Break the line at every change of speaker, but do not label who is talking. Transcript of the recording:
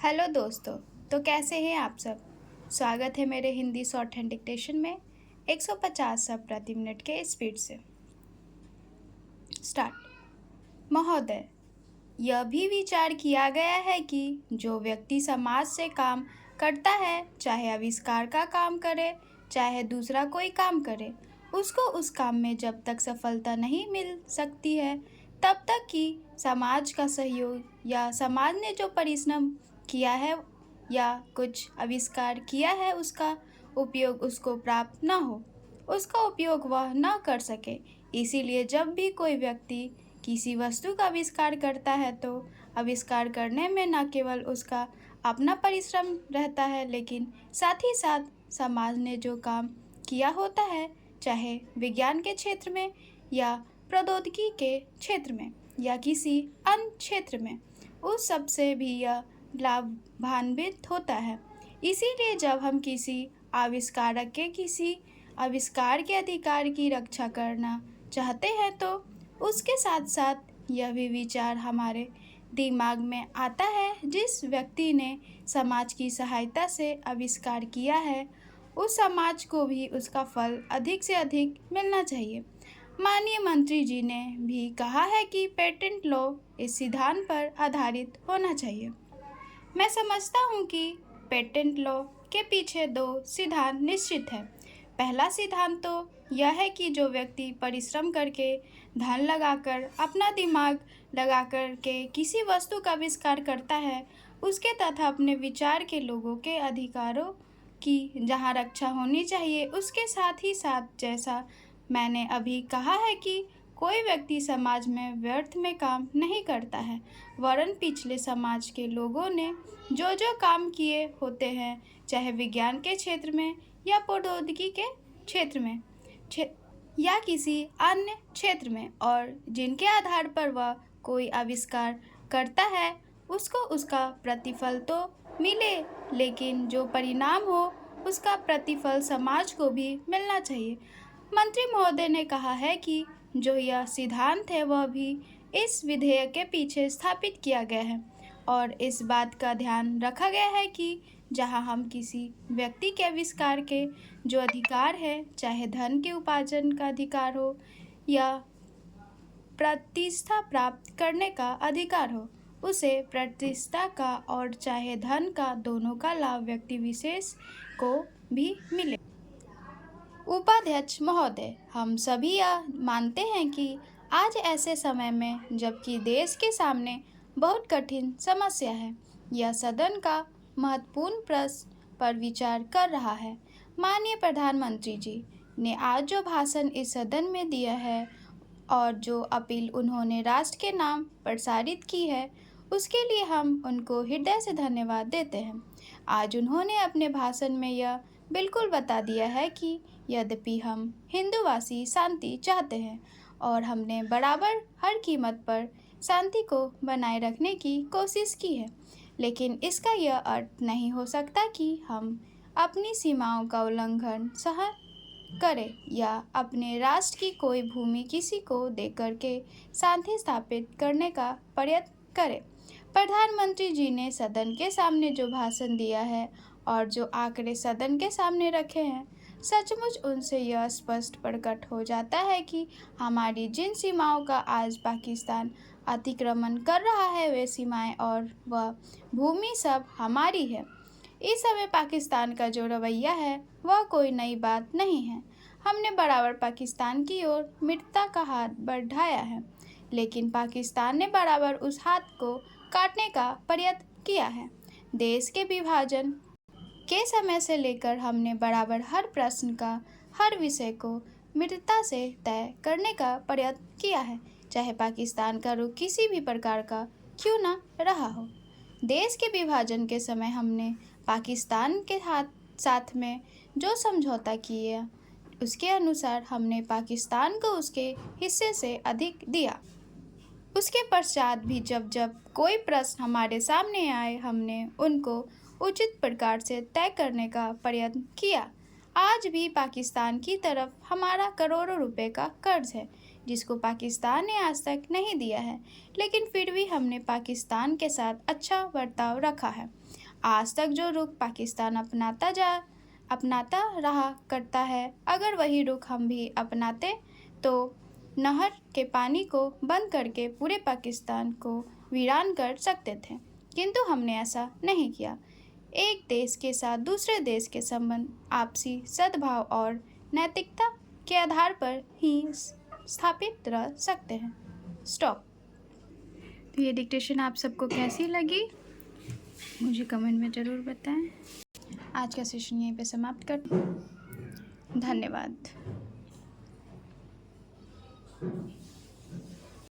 Hello दोस्तों। तो कैसे हैं आप सब। स्वागत है मेरे हिंदी शॉर्ट हैंड डिक्टेशन में 150 शब्द प्रति मिनट के स्पीड से। स्टार्ट। महोदय, यह भी विचार किया गया है कि जो व्यक्ति समाज से काम करता है, चाहे आविष्कार का काम करे चाहे दूसरा कोई काम करे, उसको उस काम में जब तक सफलता नहीं मिल सकती है तब तक कि समाज का सहयोग या समाज ने जो परिश्रम किया है या कुछ आविष्कार किया है उसका उपयोग उसको प्राप्त न हो, उसका उपयोग वह न कर सके। इसीलिए जब भी कोई व्यक्ति किसी वस्तु का आविष्कार करता है तो आविष्कार करने में न केवल उसका अपना परिश्रम रहता है, लेकिन साथ ही साथ समाज ने जो काम किया होता है, चाहे विज्ञान के क्षेत्र में या प्रौद्योगिकी के क्षेत्र में या किसी अन्य क्षेत्र में, उस सब से भी यह लाभान्वित होता है। इसीलिए जब हम किसी आविष्कारक के किसी आविष्कार के अधिकार की रक्षा करना चाहते हैं तो उसके साथ साथ यह भी विचार हमारे दिमाग में आता है, जिस व्यक्ति ने समाज की सहायता से आविष्कार किया है उस समाज को भी उसका फल अधिक से अधिक मिलना चाहिए। माननीय मंत्री जी ने भी कहा है कि पेटेंट लॉ इस सिद्धांत पर आधारित होना चाहिए। मैं समझता हूँ कि पेटेंट लॉ के पीछे दो सिद्धांत निश्चित हैं। पहला सिद्धांत तो यह है कि जो व्यक्ति परिश्रम करके, धन लगाकर, अपना दिमाग लगाकर के किसी वस्तु का आविष्कार करता है, उसके तथा अपने विचार के लोगों के अधिकारों की जहाँ रक्षा होनी चाहिए, उसके साथ ही साथ जैसा मैंने अभी कहा है कि कोई व्यक्ति समाज में व्यर्थ में काम नहीं करता है, वरन पिछले समाज के लोगों ने जो जो काम किए होते हैं, चाहे विज्ञान के क्षेत्र में या प्रौद्योगिकी के क्षेत्र में या किसी अन्य क्षेत्र में, और जिनके आधार पर वह कोई आविष्कार करता है उसको उसका प्रतिफल तो मिले, लेकिन जो परिणाम हो उसका प्रतिफल समाज को भी मिलना चाहिए। मंत्री महोदय ने कहा है कि जो यह सिद्धांत है वह भी इस विधेयक के पीछे स्थापित किया गया है और इस बात का ध्यान रखा गया है कि जहां हम किसी व्यक्ति के आविष्कार के जो अधिकार है, चाहे धन के उपार्जन का अधिकार हो या प्रतिष्ठा प्राप्त करने का अधिकार हो, उसे प्रतिष्ठा का और चाहे धन का दोनों का लाभ व्यक्ति विशेष को भी मिले। उपाध्यक्ष महोदय, हम सभी यह मानते हैं कि आज ऐसे समय में जबकि देश के सामने बहुत कठिन समस्या है, यह सदन का महत्वपूर्ण प्रश्न पर विचार कर रहा है। माननीय प्रधानमंत्री जी ने आज जो भाषण इस सदन में दिया है और जो अपील उन्होंने राष्ट्र के नाम प्रसारित की है, उसके लिए हम उनको हृदय से धन्यवाद देते हैं। आज उन्होंने अपने भाषण में यह बिल्कुल बता दिया है कि यद्यपि हम हिंदूवासी शांति चाहते हैं और हमने बराबर हर कीमत पर शांति को बनाए रखने की कोशिश की है, लेकिन इसका यह अर्थ नहीं हो सकता कि हम अपनी सीमाओं का उल्लंघन सहन करें या अपने राष्ट्र की कोई भूमि किसी को देकर के शांति स्थापित करने का प्रयत्न करें। प्रधानमंत्री जी ने सदन के सामने जो भाषण दिया है और जो आंकड़े सदन के सामने रखे हैं, सचमुच उनसे यह स्पष्ट प्रकट हो जाता है कि हमारी जिन सीमाओं का आज पाकिस्तान अतिक्रमण कर रहा है, वे सीमाएं और वह भूमि सब हमारी है। इस समय पाकिस्तान का जो रवैया है वह कोई नई बात नहीं है। हमने बराबर पाकिस्तान की ओर मित्रता का हाथ बढ़ाया है, लेकिन पाकिस्तान ने बराबर उस हाथ को काटने का प्रयत्न किया है। देश के विभाजन के समय से लेकर हमने बराबर हर प्रश्न का, हर विषय को मित्रता से तय करने का प्रयत्न किया है, चाहे पाकिस्तान का रुख किसी भी प्रकार का क्यों न रहा हो। देश के विभाजन के समय हमने पाकिस्तान के साथ में जो समझौता किया उसके अनुसार हमने पाकिस्तान को उसके हिस्से से अधिक दिया। उसके पश्चात भी जब जब कोई प्रश्न हमारे सामने आए, हमने उनको उचित प्रकार से तय करने का प्रयत्न किया। आज भी पाकिस्तान की तरफ हमारा करोड़ों रुपए का कर्ज है, जिसको पाकिस्तान ने आज तक नहीं दिया है, लेकिन फिर भी हमने पाकिस्तान के साथ अच्छा बर्ताव रखा है। आज तक जो रुख पाकिस्तान अपनाता रहा करता है, अगर वही रुख हम भी अपनाते तो नहर के पानी को बंद करके पूरे पाकिस्तान को वीरान कर सकते थे। किंतु हमने ऐसा नहीं किया। एक देश के साथ दूसरे देश के संबंध आपसी सद्भाव और नैतिकता के आधार पर ही स्थापित रह सकते हैं। स्टॉप। तो ये डिक्टेशन आप सबको कैसी लगी मुझे कमेंट में ज़रूर बताएं। आज का सेशन यहीं पे समाप्त कर। धन्यवाद।